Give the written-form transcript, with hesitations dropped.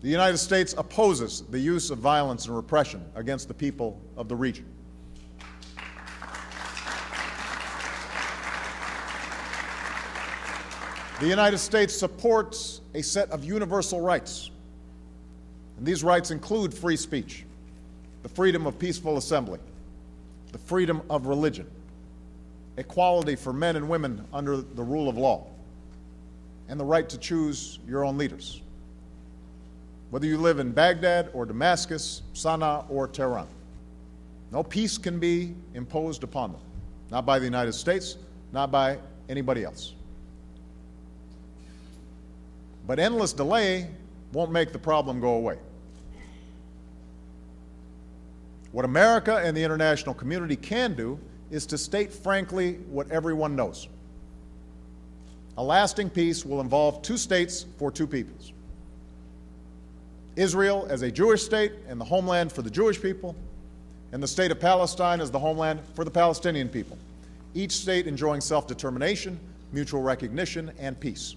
The United States opposes the use of violence and repression against the people of the region. The United States supports a set of universal rights, and these rights include free speech, the freedom of peaceful assembly, the freedom of religion, equality for men and women under the rule of law, and the right to choose your own leaders, whether you live in Baghdad or Damascus, Sana'a or Tehran. No peace can be imposed upon them, not by the United States, not by anybody else. But endless delay won't make the problem go away. What America and the international community can do is to state frankly what everyone knows. A lasting peace will involve two states for two peoples. Israel as a Jewish state and the homeland for the Jewish people, and the state of Palestine as the homeland for the Palestinian people, each state enjoying self-determination, mutual recognition, and peace.